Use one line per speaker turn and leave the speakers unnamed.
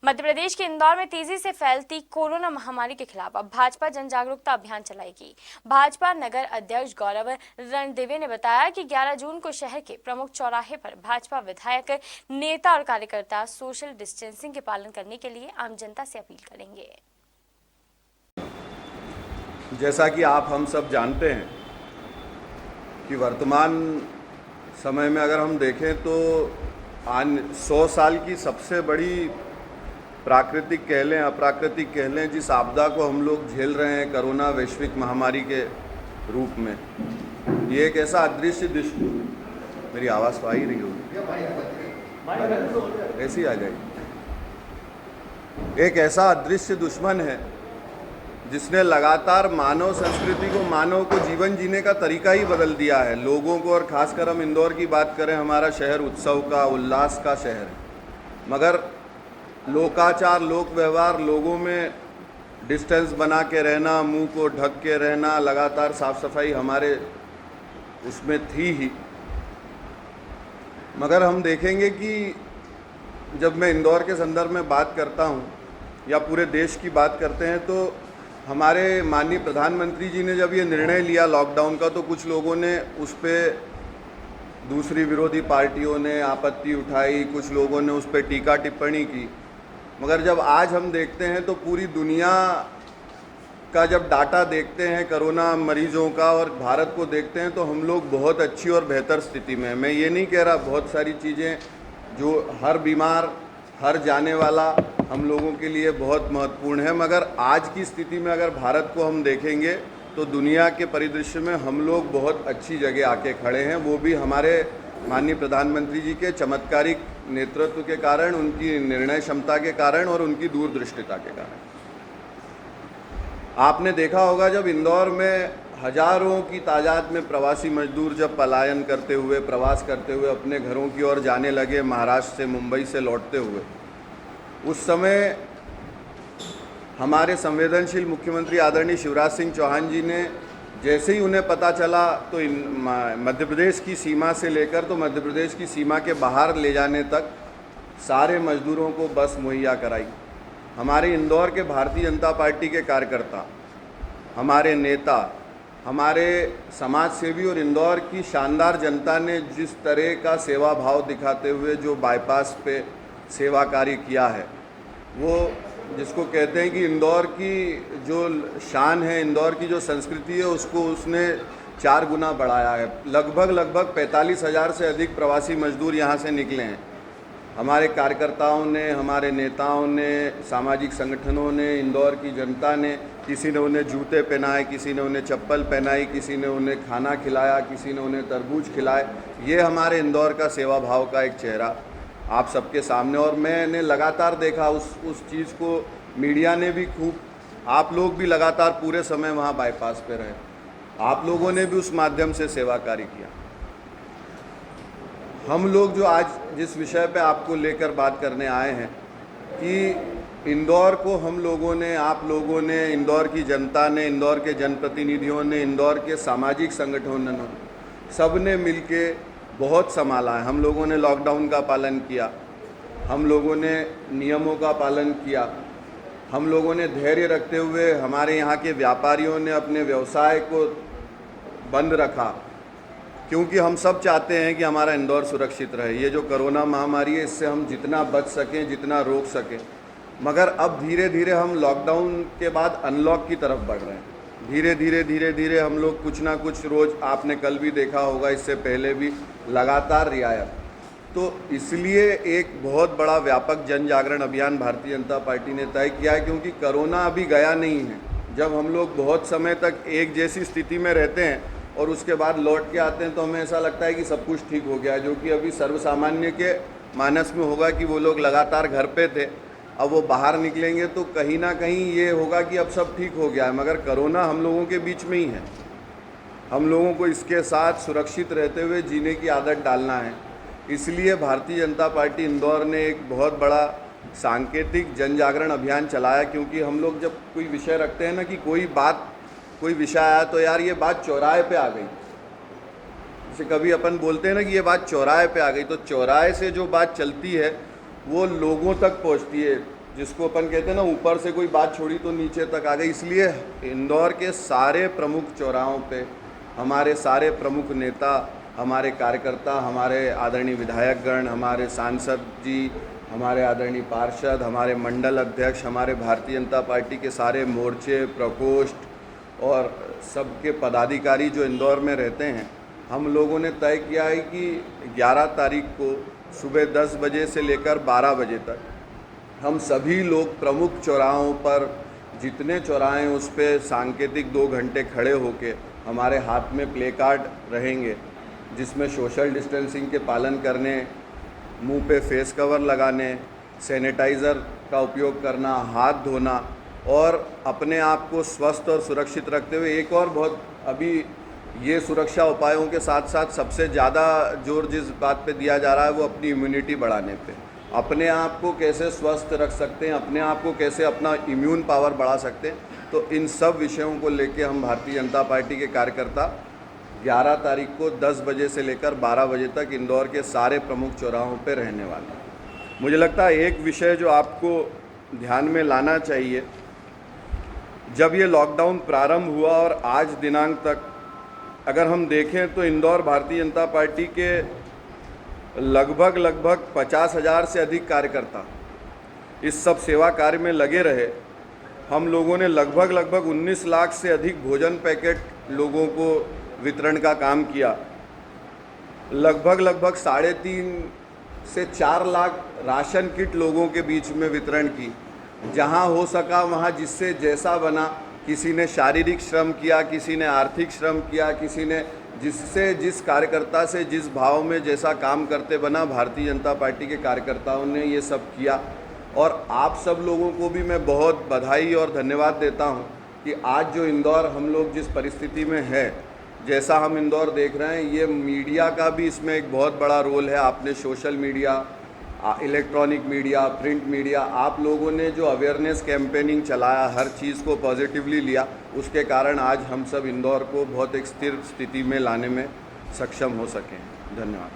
मध्य प्रदेश के इंदौर में तेजी से फैलती कोरोना महामारी के खिलाफ अब भाजपा जन जागरूकता अभियान चलाएगी। भाजपा नगर अध्यक्ष गौरव रणदेवे ने बताया कि 11 जून को शहर के प्रमुख चौराहे पर भाजपा विधायक, नेता और कार्यकर्ता सोशल डिस्टेंसिंग के पालन करने के लिए आम जनता से अपील करेंगे।
जैसा कि आप हम सब जानते हैं कि वर्तमान समय में अगर हम देखें तो 100 साल की सबसे बड़ी प्राकृतिक कह लें अप्राकृतिक कह लें जिस आपदा को हम लोग झेल रहे हैं कोरोना वैश्विक महामारी के रूप में, ये एक ऐसा अदृश्य मेरी आवाज़ तो आ ही रही होगी, ऐसी आ जाएगी। एक ऐसा अदृश्य दुश्मन है जिसने लगातार मानव संस्कृति को, मानव को जीवन जीने का तरीका ही बदल दिया है। लोगों को, और ख़ासकर हम इंदौर की बात करें, हमारा शहर उत्सव का, उल्लास का शहर है, मगर लोकाचार, लोक व्यवहार, लोगों में डिस्टेंस बना के रहना, मुंह को ढक के रहना, लगातार साफ सफाई हमारे उसमें थी ही। मगर हम देखेंगे कि जब मैं इंदौर के संदर्भ में बात करता हूं या पूरे देश की बात करते हैं तो हमारे माननीय प्रधानमंत्री जी ने जब ये निर्णय लिया लॉकडाउन का, तो कुछ लोगों ने उस पर, दूसरी विरोधी पार्टियों ने आपत्ति उठाई, कुछ लोगों ने उस पर टीका टिप्पणी की। मगर जब आज हम देखते हैं तो पूरी दुनिया का जब डाटा देखते हैं कोरोना मरीजों का और भारत को देखते हैं तो हम लोग बहुत अच्छी और बेहतर स्थिति में हैं। मैं ये नहीं कह रहा, बहुत सारी चीज़ें जो हर बीमार, हर जाने वाला हम लोगों के लिए बहुत महत्वपूर्ण है, मगर आज की स्थिति में अगर भारत को हम देखेंगे तो दुनिया के परिदृश्य में हम लोग बहुत अच्छी जगह आके खड़े हैं। वो भी हमारे माननीय प्रधानमंत्री जी के चमत्कारिक नेतृत्व के कारण, उनकी निर्णय क्षमता के कारण और उनकी दूरदृष्टिता के कारण। आपने देखा होगा जब इंदौर में हजारों की तादाद में प्रवासी मजदूर जब पलायन करते हुए, प्रवास करते हुए अपने घरों की ओर जाने लगे, महाराष्ट्र से, मुंबई से लौटते हुए, उस समय हमारे संवेदनशील मुख्यमंत्री आदरणीय शिवराज सिंह चौहान जी ने, जैसे ही उन्हें पता चला तो मध्य प्रदेश की सीमा से लेकर तो मध्य प्रदेश की सीमा के बाहर ले जाने तक सारे मजदूरों को बस मुहैया कराई। हमारे इंदौर के भारतीय जनता पार्टी के कार्यकर्ता, हमारे नेता, हमारे समाज सेवी और इंदौर की शानदार जनता ने जिस तरह का सेवा भाव दिखाते हुए जो बाईपास पे सेवा कार्य किया है, वो जिसको कहते हैं कि इंदौर की जो शान है, इंदौर की जो संस्कृति है, उसको उसने 4 गुना बढ़ाया है। लगभग 45,000 से अधिक प्रवासी मजदूर यहाँ से निकले हैं। हमारे कार्यकर्ताओं ने, हमारे नेताओं ने, सामाजिक संगठनों ने, इंदौर की जनता ने, किसी ने उन्हें जूते पहनाए, किसी ने उन्हें चप्पल पहनाई, किसी ने उन्हें खाना खिलाया, किसी ने उन्हें तरबूज खिलाए। ये हमारे इंदौर का सेवा भाव का एक चेहरा आप सबके सामने, और मैंने लगातार देखा उस चीज़ को, मीडिया ने भी खूब, आप लोग भी लगातार पूरे समय वहाँ बाईपास पे रहे, आप लोगों ने भी उस माध्यम से सेवा कार्य किया। हम लोग जो आज जिस विषय पे आपको लेकर बात करने आए हैं कि इंदौर को हम लोगों ने, आप लोगों ने, इंदौर की जनता ने, इंदौर के जनप्रतिनिधियों ने, इंदौर के सामाजिक संगठनों ने, सब ने मिलके बहुत संभाला है। हम लोगों ने लॉकडाउन का पालन किया, हम लोगों ने नियमों का पालन किया, हम लोगों ने धैर्य रखते हुए, हमारे यहाँ के व्यापारियों ने अपने व्यवसाय को बंद रखा, क्योंकि हम सब चाहते हैं कि हमारा इंदौर सुरक्षित रहे। ये जो कोरोना महामारी है, इससे हम जितना बच सकें, जितना रोक सकें। मगर अब धीरे धीरे हम लॉकडाउन के बाद अनलॉक की तरफ बढ़ रहे हैं। धीरे धीरे हम लोग कुछ ना कुछ रोज़, आपने कल भी देखा होगा, इससे पहले भी लगातार रियायत। तो इसलिए एक बहुत बड़ा व्यापक जन जागरण अभियान भारतीय जनता पार्टी ने तय किया है, क्योंकि कोरोना अभी गया नहीं है। जब हम लोग बहुत समय तक एक जैसी स्थिति में रहते हैं और उसके बाद लौट के आते हैं तो हमें ऐसा लगता है कि सब कुछ ठीक हो गया, जो कि अभी सर्वसामान्य के मानस में होगा कि वो लोग लगातार घर पे थे, अब वो बाहर निकलेंगे तो कहीं ना कहीं ये होगा कि अब सब ठीक हो गया है। मगर कोरोना हम लोगों के बीच में ही है, हम लोगों को इसके साथ सुरक्षित रहते हुए जीने की आदत डालना है। इसलिए भारतीय जनता पार्टी इंदौर ने एक बहुत बड़ा सांकेतिक जन जागरण अभियान चलाया, क्योंकि हम लोग जब कोई विषय रखते हैं ना कि कोई विषय आया तो यार ये बात चौराहे पे आ गई, जैसे कभी अपन बोलते हैं ना कि ये बात चौराहे पे आ गई, तो चौराहे से जो बात चलती है वो लोगों तक पहुंचती है। जिसको अपन कहते हैं ना, ऊपर से कोई बात छोड़ी तो नीचे तक आ गई। इसलिए इंदौर के सारे प्रमुख चौराहों पे हमारे सारे प्रमुख नेता, हमारे कार्यकर्ता, हमारे आदरणीय विधायकगण, हमारे सांसद जी, हमारे आदरणीय पार्षद, हमारे मंडल अध्यक्ष, हमारे भारतीय जनता पार्टी के सारे मोर्चे, प्रकोष्ठ और सबके पदाधिकारी जो इंदौर में रहते हैं, हम लोगों ने तय किया है कि 11 तारीख को सुबह 10 बजे से लेकर 12 बजे तक हम सभी लोग प्रमुख चौराहों पर, जितने चौराहे हैं उस पर सांकेतिक 2 घंटे खड़े होके हमारे हाथ में प्ले कार्ड रहेंगे जिसमें सोशल डिस्टेंसिंग के पालन करने, मुंह पे फेस कवर लगाने, सैनिटाइज़र का उपयोग करना, हाथ धोना और अपने आप को स्वस्थ और सुरक्षित रखते हुए एक और बहुत अभी ये सुरक्षा उपायों के साथ साथ सबसे ज़्यादा जोर जिस बात पे दिया जा रहा है वो अपनी इम्यूनिटी बढ़ाने पे। अपने आप को कैसे स्वस्थ रख सकते हैं, अपने आप को कैसे अपना इम्यून पावर बढ़ा सकते हैं, तो इन सब विषयों को लेके हम भारतीय जनता पार्टी के कार्यकर्ता 11 तारीख को 10 बजे से लेकर 12 बजे तक इंदौर के सारे प्रमुख चौराहों पे रहने वाले हैं। मुझे लगता है एक विषय जो आपको ध्यान में लाना चाहिए, जब ये लॉकडाउन प्रारंभ हुआ और आज दिनांक तक अगर हम देखें तो इंदौर भारतीय जनता पार्टी के लगभग 50,000 से अधिक कार्यकर्ता इस सब सेवा कार्य में लगे रहे। हम लोगों ने लगभग 19 लाख से अधिक भोजन पैकेट लोगों को वितरण का काम किया। लगभग 3.5 से 4 लाख राशन किट लोगों के बीच में वितरण की। जहां हो सका वहां जिससे जैसा बना, किसी ने शारीरिक श्रम किया, किसी ने आर्थिक श्रम किया, किसी ने जिससे जिस कार्यकर्ता से जिस भाव में जैसा काम करते बना, भारतीय जनता पार्टी के कार्यकर्ताओं ने ये सब किया। और आप सब लोगों को भी मैं बहुत बधाई और धन्यवाद देता हूँ कि आज जो इंदौर हम लोग जिस परिस्थिति में है, जैसा हम इंदौर देख रहे हैं, ये मीडिया का भी इसमें एक बहुत बड़ा रोल है। आपने social media, electronic media, print media, आप लोगों ने जो अवेयरनेस कैंपेनिंग चलाया, हर चीज़ को पॉजिटिवली लिया, उसके कारण आज हम सब इंदौर को बहुत एक स्थिर स्थिति में लाने में सक्षम हो सके हैं। धन्यवाद।